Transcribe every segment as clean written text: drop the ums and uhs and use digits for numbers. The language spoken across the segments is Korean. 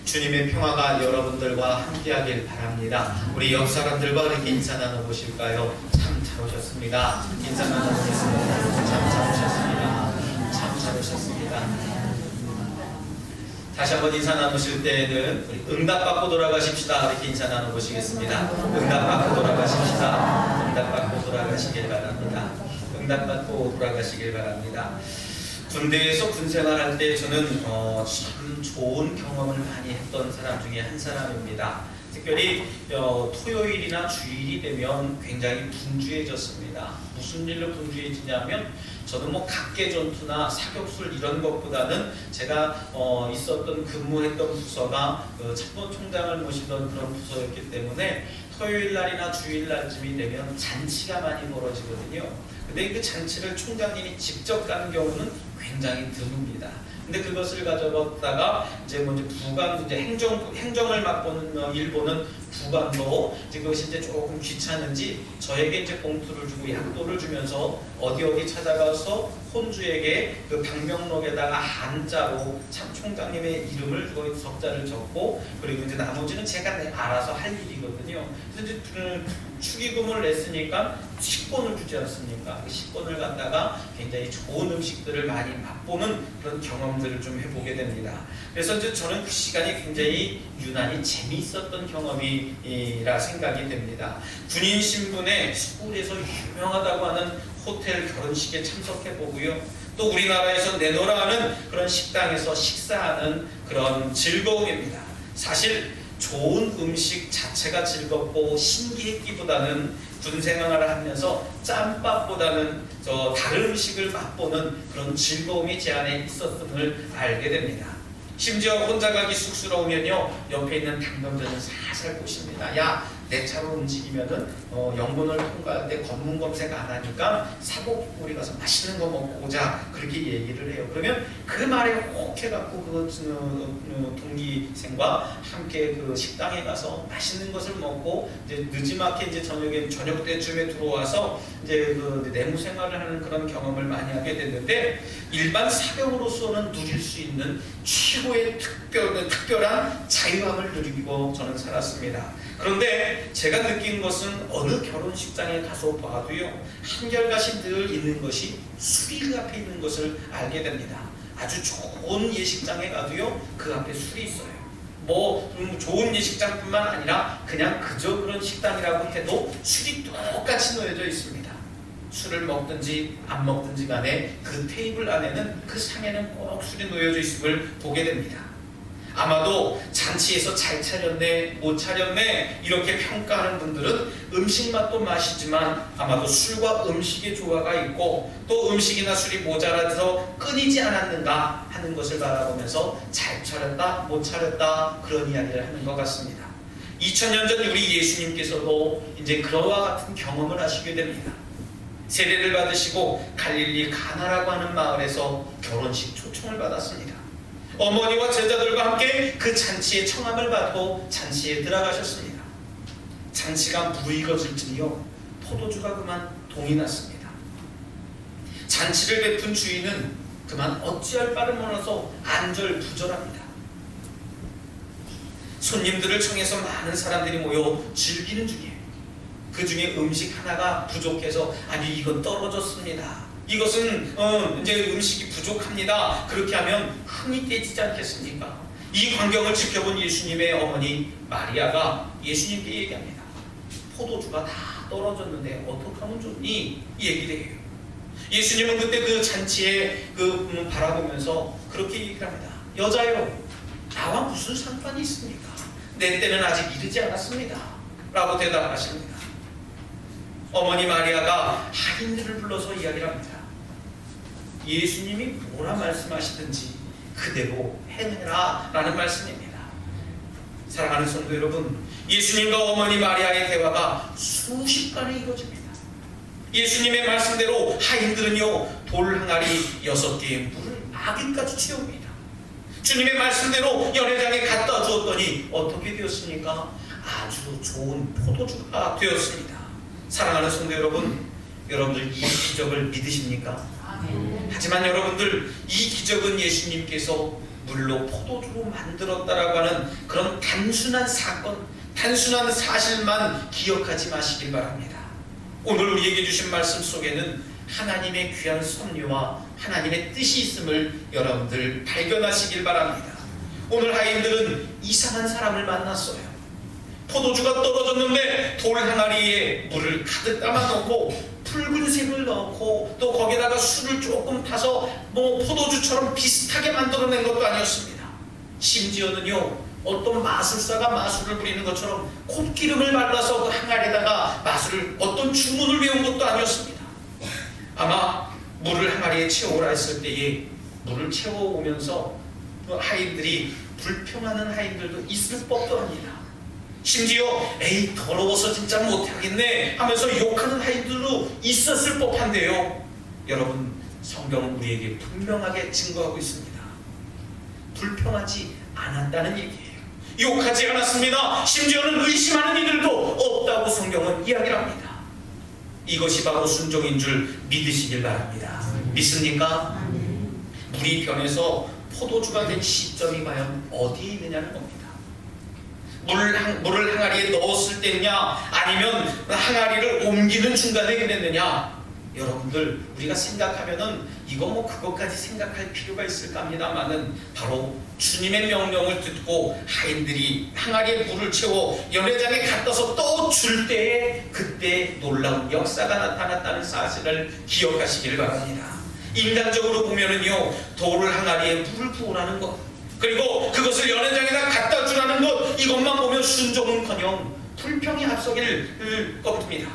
주님의 평화가 여러분들과 함께하길 바랍니다. 우리 옆 사람들과 이렇게 인사 나눠보실까요? 참 잘 오셨습니다. 인사 나눠보겠습니다. 참 잘 오셨습니다. 참 잘 오셨습니다. 다시 한번 인사 나누실 때는 우리 응답받고 돌아가십시다. 이렇게 인사 나눠보시겠습니다. 응답받고 돌아가십시다. 응답받고 돌아가시길 바랍니다. 응답받고 돌아가시길 바랍니다. 군대에서 군생활할 때 저는 참 좋은 경험을 많이 했던 사람 중에 한 사람입니다. 특별히 토요일이나 주일이 되면 굉장히 분주해졌습니다. 무슨 일로 분주해지냐면 저는 뭐 각계전투나 사격술 이런 것보다는 제가 있었던 근무했던 부서가 참모총장을 모시던 그런 부서였기 때문에 토요일날이나 주일날쯤이 되면 잔치가 많이 벌어지거든요. 근데 그 잔치를 총장님이 직접 가는 경우는 굉장히 드뭅니다. 근데 그것을 가져갔다가 이제 부관 이제 행정을 맡고는 일본은 부관도 이제 그것이 이제 조금 귀찮은지 저에게 이제 봉투를 주고 약도를 주면서 어디 찾아가서 혼주에게 그 방명록에다가 한자로 참 총장님의 이름을 석자를 적고 그리고 이제 나머지는 제가 알아서 할 일이거든요. 그래서 이제 축의금을 냈으니까 식권을 주지 않습니까? 그 식권을 갖다가 굉장히 좋은 음식들을 많이 맛보는 그런 경험들을 좀 해보게 됩니다. 그래서 이제 저는 그 시간이 굉장히 유난히 재미있었던 경험이라 생각이 됩니다. 군인 신분에 서울에서 유명하다고 하는 호텔 결혼식에 참석해 보고요. 또 우리나라에서 내노라하는 그런 식당에서 식사하는 그런 즐거움입니다. 사실 좋은 음식 자체가 즐겁고 신기했기보다는 군생활을 하면서 짬밥보다는 다른 음식을 맛보는 그런 즐거움이 제 안에 있었음을 알게 됩니다. 심지어 혼자 가기 쑥스러우면요 옆에 있는 당병자는 살살 꼬십니다. 야, 내 차로 움직이면은 영문을 통과할 때 검문 검색 안 하니까 사복 우리 가서 맛있는 거 먹고 오자 그렇게 얘기를 해요. 그러면 그 말에 혹 해갖고 그 동기생과 함께 그 식당에 가서 맛있는 것을 먹고 이제 늦지막히 이제 저녁 때쯤에 들어와서 이제 그 내무 생활을 하는 그런 경험을 많이 하게 됐는데 일반 사병으로서는 누릴 수 있는 최고의 특별한 자유함을 누리고 저는 살았습니다. 그런데 제가 느낀 것은 어느 결혼식장에 가서 봐도요 한결같이 늘 있는 것이 술이 앞에 있는 것을 알게 됩니다. 아주 좋은 예식장에 가도요 그 앞에 술이 있어요. 좋은 예식장뿐만 아니라 그냥 그저 그런 식당이라고 해도 술이 똑같이 놓여져 있습니다. 술을 먹든지 안 먹든지 간에 그 테이블 안에는 그 상에는 꼭 술이 놓여져 있음을 보게 됩니다. 아마도 잔치에서 잘 차렸네 못 차렸네 이렇게 평가하는 분들은 음식 맛도 맛이지만 아마도 술과 음식의 조화가 있고 또 음식이나 술이 모자라서 끊이지 않았는가 하는 것을 바라보면서 잘 차렸다 못 차렸다 그런 이야기를 하는 것 같습니다. 2000년 전 우리 예수님께서도 이제 그와 같은 경험을 하시게 됩니다. 세례를 받으시고 갈릴리 가나라고 하는 마을에서 결혼식 초청을 받았습니다. 어머니와 제자들과 함께 그 잔치에 청함을 받고 잔치에 들어가셨습니다. 잔치가 무르익어질 즈니요 포도주가 그만 동이 났습니다. 잔치를 베푼 주인은 그만 어찌할 바를 몰라서 안절부절합니다. 손님들을 청해서 많은 사람들이 모여 즐기는 중이에요. 그 중에 음식 하나가 부족해서 아니 이건 떨어졌습니다. 이것은 이제 음식이 부족합니다. 그렇게 하면 흥이 깨지지 않겠습니까? 이 광경을 지켜본 예수님의 어머니 마리아가 예수님께 얘기합니다. 포도주가 다 떨어졌는데 어떻게 하면 좋니? 이 얘기를 해요. 예수님은 그때 그 잔치에 바라보면서 그렇게 얘기를 합니다. 여자요, 나와 무슨 상관이 있습니까? 내 때는 아직 이르지 않았습니다. 라고 대답하십니다. 어머니 마리아가 하인들을 불러서 이야기를 합니다. 예수님이 뭐라 말씀하시든지 그대로 행해라 라는 말씀입니다. 사랑하는 성도 여러분, 예수님과 어머니 마리아의 대화가 순식간에 이루어집니다. 예수님의 말씀대로 하인들은요 돌 항아리 6개의 물을 아기까지 채웁니다. 주님의 말씀대로 연회장에 갖다 주었더니 어떻게 되었습니까? 아주 좋은 포도주가 되었습니다. 사랑하는 성도 여러분, 여러분들 이 기적을 믿으십니까? 하지만 여러분들 이 기적은 예수님께서 물로 포도주로 만들었다라고 하는 그런 단순한 사건, 단순한 사실만 기억하지 마시길 바랍니다. 오늘 우리에게 주신 말씀 속에는 하나님의 귀한 섭리와 하나님의 뜻이 있음을 여러분들 발견하시길 바랍니다. 오늘 하인들은 이상한 사람을 만났어요. 포도주가 떨어졌는데 돌 항아리에 물을 가득 담아 놓고 붉은색을 넣고 또 거기다가 술을 조금 타서 포도주처럼 비슷하게 만들어낸 것도 아니었습니다. 심지어는요, 어떤 마술사가 마술을 부리는 것처럼 콧기름을 발라서 그 항아리에다가 마술을 어떤 주문을 외운 것도 아니었습니다. 아마 물을 항아리에 채워오라 했을 때에 물을 채워오면서 그 하인들이 불평하는 하인들도 있을 법도 합니다. 심지어 에이 더러워서 진짜 못하겠네 하면서 욕하는 하인들도 있었을 법한데요, 여러분, 성경은 우리에게 분명하게 증거하고 있습니다. 불평하지 않았다는 얘기예요. 욕하지 않았습니다. 심지어는 의심하는 이들도 없다고 성경은 이야기를 합니다. 이것이 바로 순종인 줄 믿으시길 바랍니다. 믿습니까? 물이 변해서 포도주가 된 시점이 과연 어디에 있느냐는 겁니다. 물을 항아리에 넣었을 때냐, 아니면 항아리를 옮기는 중간에 그랬느냐. 여러분들, 우리가 생각하면은 이거 그것까지 생각할 필요가 있을까 합니다만은 바로 주님의 명령을 듣고 하인들이 항아리에 물을 채워 연회장에 갖다서 또 줄 때에 그때 놀라운 역사가 나타났다는 사실을 기억하시기를 바랍니다. 인간적으로 보면은요, 돌을 항아리에 물을 부으라는 것, 그리고 그것을 연회장에다 갖다 주라는 것, 이것만 보면 순종은커녕 불평이 앞서길 겁니다.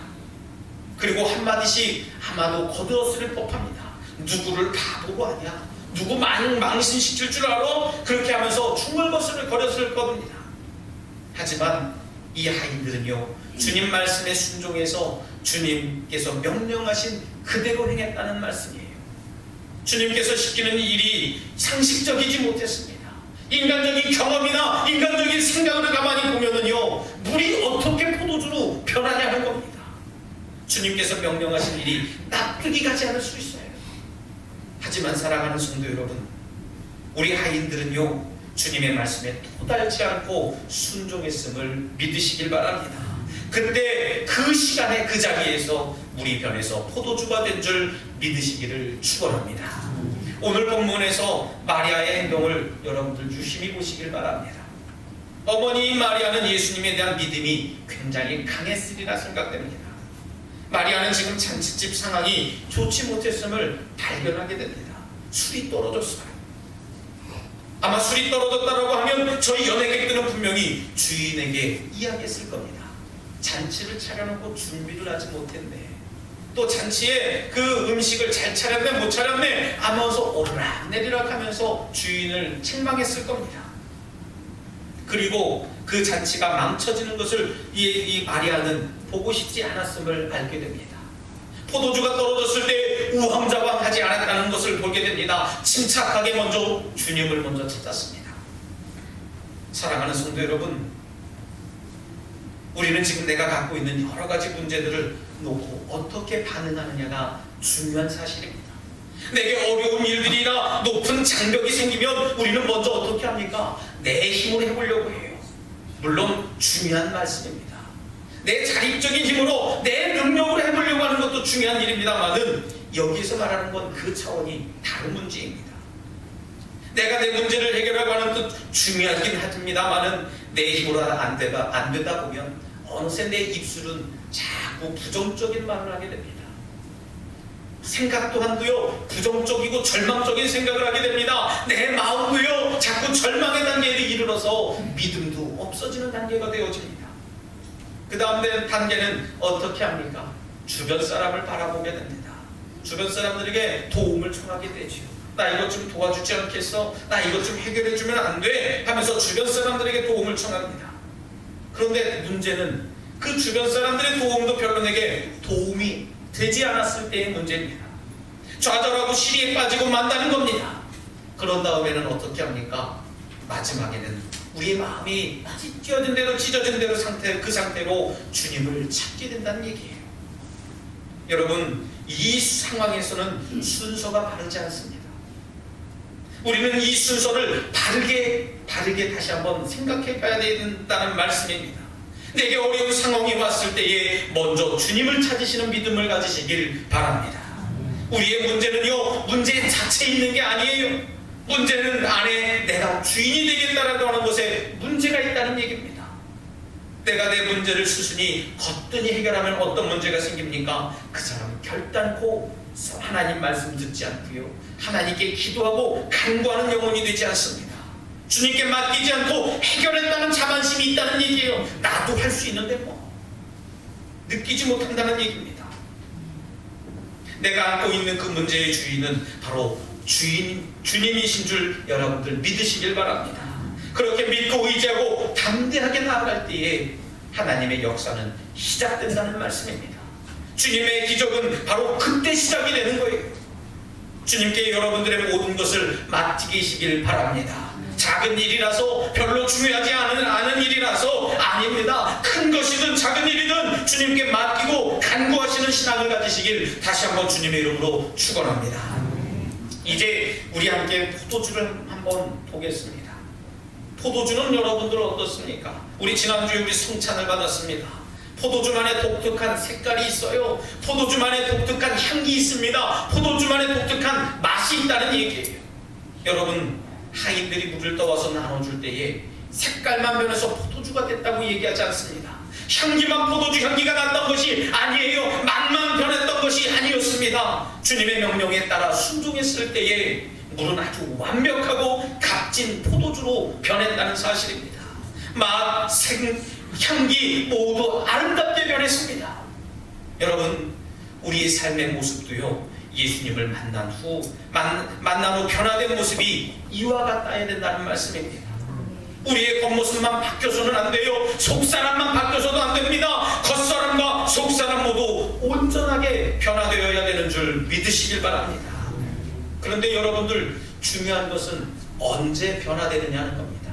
그리고 한마디씩 아마도 거들었을 법합니다. 누구를 바보로 하냐, 누구 망신시킬 줄 알아, 그렇게 하면서 중얼거슬을 거렸을 겁니다. 하지만 이 하인들은요, 주님 말씀에 순종해서 주님께서 명령하신 그대로 행했다는 말씀이에요. 주님께서 시키는 일이 상식적이지 못했습니다. 인간적인 경험이나 인간적인 생각을 가만히 보면은요, 물이 어떻게 포도주로 변하냐는 겁니다. 주님께서 명령하신 일이 납득이 가지 않을 수 있어요. 하지만 사랑하는 성도 여러분, 우리 하인들은요, 주님의 말씀에 토달지 않고 순종했음을 믿으시길 바랍니다. 그때 그 시간에 그 자리에서 물이 변해서 포도주가 된 줄 믿으시기를 축원합니다. 오늘 본문에서 마리아의 행동을 여러분들 유심히 보시길 바랍니다. 어머니 마리아는 예수님에 대한 믿음이 굉장히 강했으리라 생각됩니다. 마리아는 지금 잔치집 상황이 좋지 못했음을 발견하게 됩니다. 술이 떨어졌어요. 아마 술이 떨어졌다고 하면 저희 연예객들은 분명히 주인에게 이야기했을 겁니다. 잔치를 차려놓고 준비를 하지 못했네, 또 잔치에 그 음식을 잘 차렸네 못 차렸네 하면서 오르락내리락 하면서 주인을 책망했을 겁니다. 그리고 그 잔치가 망쳐지는 것을 이 마리아는 보고 싶지 않았음을 알게 됩니다. 포도주가 떨어졌을 때 우왕좌왕하지 않았다는 것을 보게 됩니다. 침착하게 먼저 주님을 먼저 찾았습니다. 사랑하는 성도 여러분, 우리는 지금 내가 갖고 있는 여러 가지 문제들을 놓고 어떻게 반응하느냐가 중요한 사실입니다. 내게 어려운 일들이나 높은 장벽이 생기면 우리는 먼저 어떻게 합니까? 내 힘으로 해보려고 해요. 물론 중요한 말씀입니다. 내 자립적인 힘으로 내 능력으로 해보려고 하는 것도 중요한 일입니다만은 여기서 말하는 건 그 차원이 다른 문제입니다. 내가 내 문제를 해결하고 하는 것도 중요하긴 합니다만은 내 힘으로 안 되다 보면 어느새 내 입술은 자꾸 부정적인 말을 하게 됩니다. 생각 또한도요, 부정적이고 절망적인 생각을 하게 됩니다. 내 마음도요, 자꾸 절망의 단계에 이르러서 믿음도 없어지는 단계가 되어집니다. 그 다음 단계는 어떻게 합니까? 주변 사람을 바라보게 됩니다. 주변 사람들에게 도움을 청하게 되죠. 나 이것 좀 도와주지 않겠어? 나 이것 좀 해결해주면 안 돼? 하면서 주변 사람들에게 도움을 청합니다. 그런데 문제는 그 주변 사람들의 도움도 별로 내게 도움이 되지 않았을 때의 문제입니다. 좌절하고 시리에 빠지고 만다는 겁니다. 그런 다음에는 어떻게 합니까? 마지막에는 우리의 마음이 찢어진 대로 그 상태로 주님을 찾게 된다는 얘기예요. 여러분, 이 상황에서는 순서가 바르지 않습니다. 우리는 이 순서를 바르게 다시 한번 생각해 봐야 된다는 말씀입니다. 내게 어려운 상황이 왔을 때에 먼저 주님을 찾으시는 믿음을 가지시길 바랍니다. 우리의 문제는요, 문제 자체에 있는 게 아니에요. 문제는 안에 내가 주인이 되겠다라고 하는 것에 문제가 있다는 얘기입니다. 내가 내 문제를 스스로 거뜬히 해결하면 어떤 문제가 생깁니까? 그 사람은 결단코 하나님 말씀 듣지 않고요, 하나님께 기도하고 간구하는 영혼이 되지 않습니다. 주님께 맡기지 않고 해결했다는 자만심이 있다는 얘기예요. 나도 할 수 있는데 뭐, 느끼지 못한다는 얘기입니다. 내가 안고 있는 그 문제의 주인은 바로 주님이신 줄 여러분들 믿으시길 바랍니다. 그렇게 믿고 의지하고 담대하게 나아갈 때에 하나님의 역사는 시작된다는 말씀입니다. 주님의 기적은 바로 그때 시작이 되는 거예요. 주님께 여러분들의 모든 것을 맡기시길 바랍니다. 작은 일이라서 별로 중요하지 않은 일이라서 아닙니다. 큰 것이든 작은 일이든 주님께 맡기고 간구하시는 신앙을 가지시길 다시 한번 주님의 이름으로 축원합니다. 이제 우리 함께 포도주를 한번 보겠습니다. 포도주는 여러분들 어떻습니까? 우리 지난주에 우리 성찬을 받았습니다. 포도주만의 독특한 색깔이 있어요. 포도주만의 독특한 향기 있습니다. 포도주만의 독특한 맛이 있다는 얘기예요. 여러분, 하인들이 물을 떠와서 나눠줄 때에 색깔만 변해서 포도주가 됐다고 얘기하지 않습니다. 향기만 포도주 향기가 났던 것이 아니에요. 맛만 변했던 것이 아니었습니다. 주님의 명령에 따라 순종했을 때에 물은 아주 완벽하고 값진 포도주로 변했다는 사실입니다. 맛, 색, 향기 모두 아름답게 변했습니다. 여러분, 우리의 삶의 모습도요, 예수님을 만난 후 변화된 모습이 이와 같아야 된다는 말씀입니다. 우리의 겉모습만 바뀌어서는 안 돼요. 속사람만 바뀌어서도 안 됩니다. 겉사람과 속사람 모두 온전하게 변화되어야 되는 줄 믿으시길 바랍니다. 그런데 여러분들, 중요한 것은 언제 변화되느냐는 겁니다.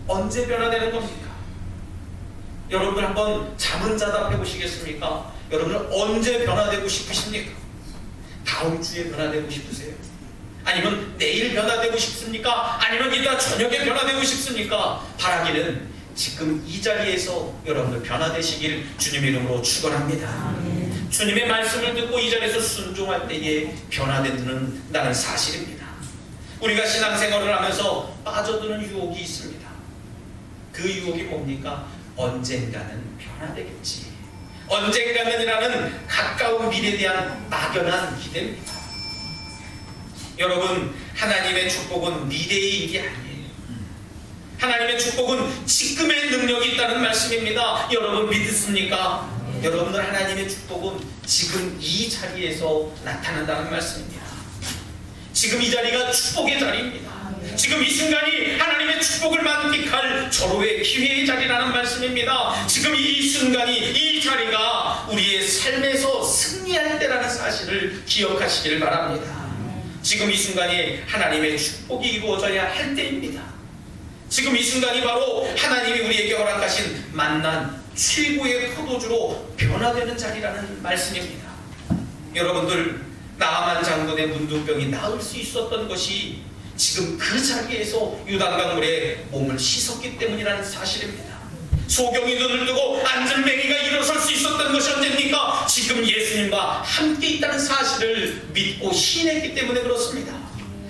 언제 변화되는 겁니까? 여러분들 한번 자문자답해 보시겠습니까? 여러분은 언제 변화되고 싶으십니까? 다음 주에 변화되고 싶으세요? 아니면 내일 변화되고 싶습니까? 아니면 이따 저녁에 변화되고 싶습니까? 바라기는 지금 이 자리에서 여러분들 변화되시길 주님의 이름으로 축원합니다. 주님의 말씀을 듣고 이 자리에서 순종할 때에 변화된다는 사실입니다. 우리가 신앙생활을 하면서 빠져드는 유혹이 있습니다. 그 유혹이 뭡니까? 언젠가는 변화되겠지, 언젠가는이라는 가까운 미래에 대한 막연한 기대입니다. 여러분, 하나님의 축복은 미래의 일이 아니에요. 하나님의 축복은 지금의 능력이 있다는 말씀입니다. 여러분 믿습니까? 여러분들, 하나님의 축복은 지금 이 자리에서 나타난다는 말씀입니다. 지금 이 자리가 축복의 자리입니다. 지금 이 순간이 하나님의 축복을 만끽할 절호의 기회의 자리라는 말씀입니다. 지금 이 순간이, 이 자리가 우리의 삶에서 승리할 때라는 사실을 기억하시길 바랍니다. 지금 이 순간이 하나님의 축복이 이루어져야 할 때입니다. 지금 이 순간이 바로 하나님이 우리에게 허락하신 만난 최고의 포도주로 변화되는 자리라는 말씀입니다. 여러분들, 나아만 장군의 문둥병이 나을 수 있었던 것이 지금 그 자리에서 요단강물에 몸을 씻었기 때문이라는 사실입니다. 소경이 눈을 뜨고 앉은 맹이가 일어설 수 있었던 것이 언제입니까? 지금 예수님과 함께 있다는 사실을 믿고 신했기 때문에 그렇습니다.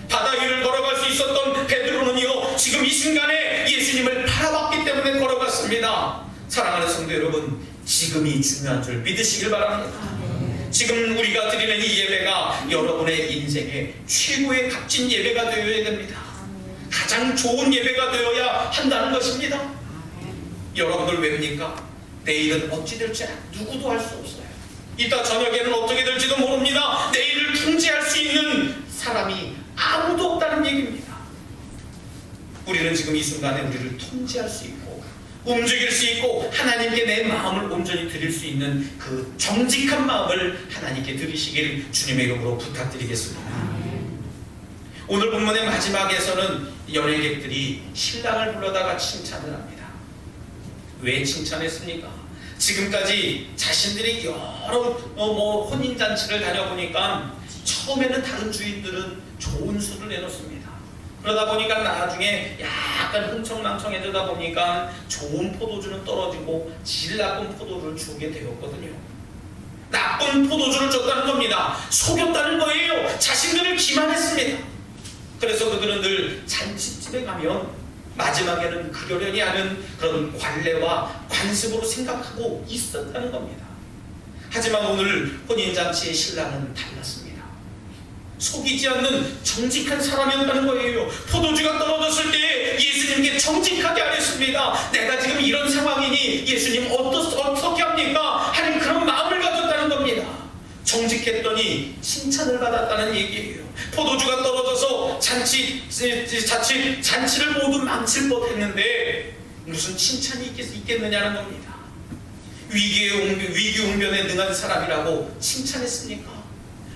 바다 위를 걸어갈 수 있었던 베드로는요, 지금 이 순간에 예수님을 바라봤기 때문에 걸어갔습니다. 사랑하는 성도 여러분, 지금이 중요한 줄 믿으시길 바랍니다. 지금 우리가 드리는 이 예배가 여러분의 인생의 최고의 값진 예배가 되어야 됩니다. 가장 좋은 예배가 되어야 한다는 것입니다. 여러분들 왜입니까? 내일은 어찌 될지 누구도 알 수 없어요. 이따 저녁에는 어떻게 될지도 모릅니다. 내일을 통제할 수 있는 사람이 아무도 없다는 얘기입니다. 우리는 지금 이 순간에 우리를 통제할 수 있고 움직일 수 있고 하나님께 내 마음을 온전히 드릴 수 있는 그 정직한 마음을 하나님께 드리시길 주님의 이름으로 부탁드리겠습니다. 오늘 본문의 마지막에서는 연예객들이 신랑을 불러다가 칭찬을 합니다. 왜 칭찬했습니까? 지금까지 자신들이 여러 혼인잔치를 다녀보니까 처음에는 다른 주인들은 좋은 술을 내놓습니다. 그러다 보니까 나중에 약간 흥청망청해지다 보니까 좋은 포도주는 떨어지고 질 나쁜 포도주를 주게 되었거든요. 나쁜 포도주를 줬다는 겁니다. 속였다는 거예요. 자신들을 기만했습니다. 그래서 그들은 늘 잔치집에 가면 마지막에는 그러려니 하는 그런 관례와 관습으로 생각하고 있었다는 겁니다. 하지만 오늘 혼인잔치의 신랑은 달랐습니다. 속이지 않는 정직한 사람이었다는 거예요. 포도주가 떨어졌을 때 예수님께 정직하게 하랬습니다. 내가 지금 이런 상황이니 예수님 어떻게 합니까? 하는 그런 마음을 가졌다는 겁니다. 정직했더니 칭찬을 받았다는 얘기예요. 포도주가 떨어져서 잔치를 모두 망칠 뻔했는데 무슨 칭찬이 있겠느냐는 겁니다. 위기응변에 능한 사람이라고 칭찬했습니까?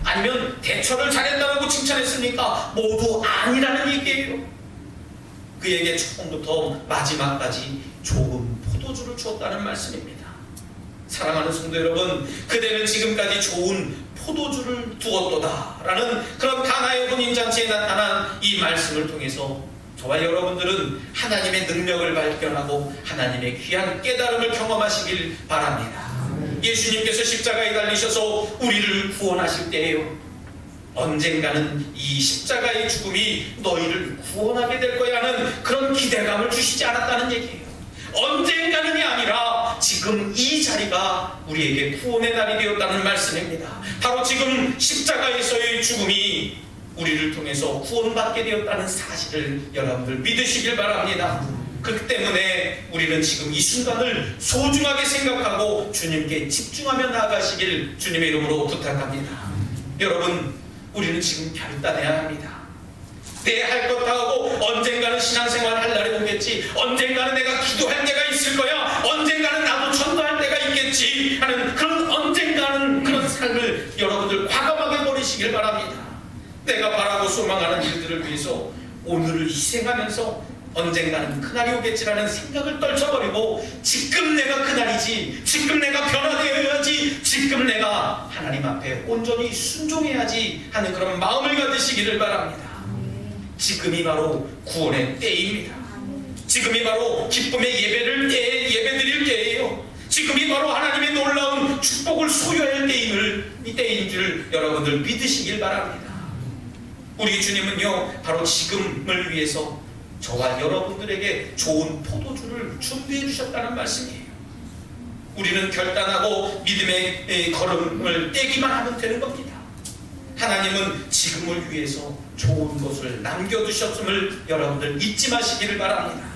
아니면 대처를 잘했다고 칭찬했습니까? 모두 아니라는 얘기예요. 그에게 처음부터 마지막까지 좋은 포도주를 주었다는 말씀입니다. 사랑하는 성도 여러분, 그대는 지금까지 좋은 포도주를 두었도다 라는 그런 가나의 혼인잔치에 나타난 이 말씀을 통해서 저와 여러분들은 하나님의 능력을 발견하고 하나님의 귀한 깨달음을 경험하시길 바랍니다. 예수님께서 십자가에 달리셔서 우리를 구원하실 때에요, 언젠가는 이 십자가의 죽음이 너희를 구원하게 될 거야 하는 그런 기대감을 주시지 않았다는 얘기예요. 언젠가는이 아니라 지금 이 자리가 우리에게 구원의 날이 되었다는 말씀입니다. 바로 지금 십자가에서의 죽음이 우리를 통해서 구원받게 되었다는 사실을 여러분들 믿으시길 바랍니다. 그렇기 때문에 우리는 지금 이 순간을 소중하게 생각하고 주님께 집중하며 나아가시길 주님의 이름으로 부탁합니다. 여러분, 우리는 지금 결단해야 합니다. 내 할 것 다 하고 언젠가는 신앙생활 할 날이 오겠지, 언젠가는 내가 기도할 때가 있을 거야, 언젠가는 나도 전도할 때가 있겠지 하는 그런 언젠가는 그런 삶을 여러분들 과감하게 버리시길 바랍니다. 내가 바라고 소망하는 일들을 위해서 오늘을 희생하면서 언젠가는 그날이 오겠지라는 생각을 떨쳐버리고 지금 내가 그날이지, 지금 내가 변화되어야지, 지금 내가 하나님 앞에 온전히 순종해야지 하는 그런 마음을 가지시기를 바랍니다. 지금이 바로 구원의 때입니다. 지금이 바로 기쁨의 예배 드릴 때예요. 지금이 바로 하나님의 놀라운 축복을 소유할 때인 줄 여러분들 믿으시길 바랍니다. 우리 주님은요, 바로 지금을 위해서 저와 여러분들에게 좋은 포도주를 준비해 주셨다는 말씀이에요. 우리는 결단하고 믿음의 걸음을 떼기만 하면 되는 겁니다. 하나님은 지금을 위해서 좋은 것을 남겨두셨음을 여러분들 잊지 마시기를 바랍니다.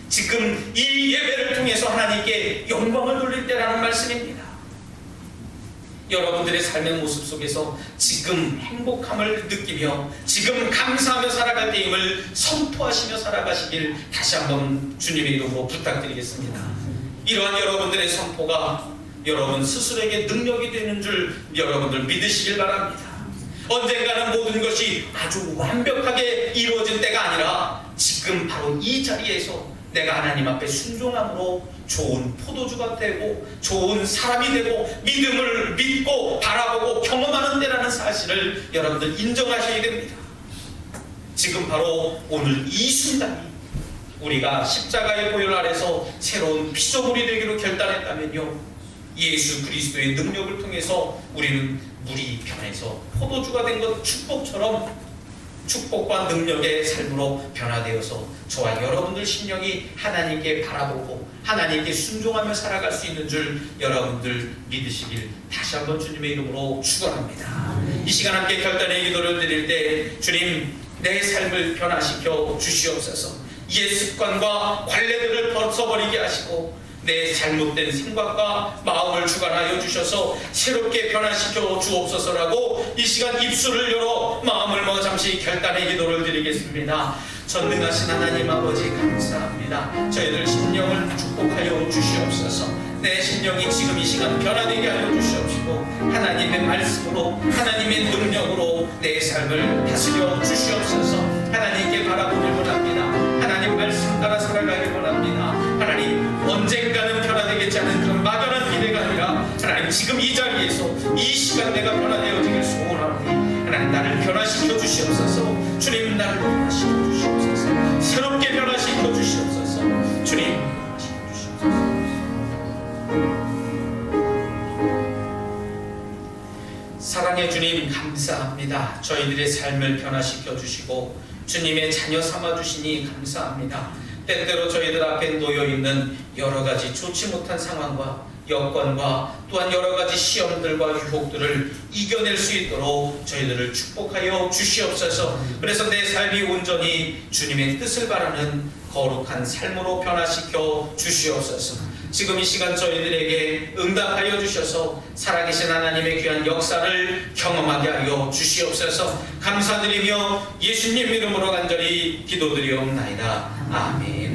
지금 이 예배를 통해서 하나님께 영광을 돌릴 때라는 말씀입니다. 여러분들의 삶의 모습 속에서 지금 행복함을 느끼며 지금 감사하며 살아갈 때임을 선포하시며 살아가시길 다시 한번 주님의 이름으로 부탁드리겠습니다. 이러한 여러분들의 선포가 여러분 스스로에게 능력이 되는 줄 여러분들 믿으시길 바랍니다. 언젠가는 모든 것이 아주 완벽하게 이루어질 때가 아니라 지금 바로 이 자리에서 내가 하나님 앞에 순종함으로 좋은 포도주가 되고 좋은 사람이 되고 믿음을 믿고 바라보고 경험하는 데라는 사실을 여러분들 인정하셔야 됩니다. 지금 바로 오늘 이 순간이 우리가 십자가의 보혈 아래서 새로운 피조물이 되기로 결단했다면요, 예수 그리스도의 능력을 통해서 우리는 물이 변해서 포도주가 된 것 축복처럼 축복과 능력의 삶으로 변화되어서 저와 여러분들 심령이 하나님께 바라보고 하나님께 순종하며 살아갈 수 있는 줄 여러분들 믿으시길 다시 한번 주님의 이름으로 축원합니다. 이 시간 함께 결단의 기도를 드릴 때 주님, 내 삶을 변화시켜 주시옵소서. 옛 습관과 관례들을 벗어버리게 하시고 내 잘못된 생각과 마음을 주관하여 주셔서 새롭게 변화시켜 주옵소서라고 이 시간 입술을 열어 마음을 잠시 결단의 기도를 드리겠습니다. 전능하신 하나님 아버지 감사합니다. 저희들 심령을 축복하여 주시옵소서. 내 심령이 지금 이 시간 변화되게 하여 주시옵시고 하나님의 말씀으로 하나님의 능력으로 내 삶을 다스려 주시옵소서. 하나님께 바라보길 원합니다. 하나님 말씀 따라 살아가길 원합니다. 하나님, 언젠가는 변화되겠지 않은 그런 막연한 기대가 아니라 하나님 지금 이 자리에서 이 시간 내가 변화되어지길 소원하오니 하나님 나를 변화시켜 주시옵소서. 주님 나를 변화시켜 주시옵소서. 변화시켜 주시옵소서. 주님, 변화시켜 주시옵소서. 사랑의 주님, 감사합니다. 저희들의 삶을 변화시켜 주시고 주님의 자녀 삼아 주시니 감사합니다. 때때로 저희들 앞에 놓여 있는 여러 가지 좋지 못한 상황과 여건과 또한 여러 가지 시험들과 유혹들을 이겨낼 수 있도록 저희들을 축복하여 주시옵소서. 그래서 내 삶이 온전히 주님의 뜻을 바라는 거룩한 삶으로 변화시켜 주시옵소서. 지금 이 시간 저희들에게 응답하여 주셔서 살아계신 하나님의 귀한 역사를 경험하게 하여 주시옵소서. 감사드리며 예수님 이름으로 간절히 기도드리옵나이다. 아멘.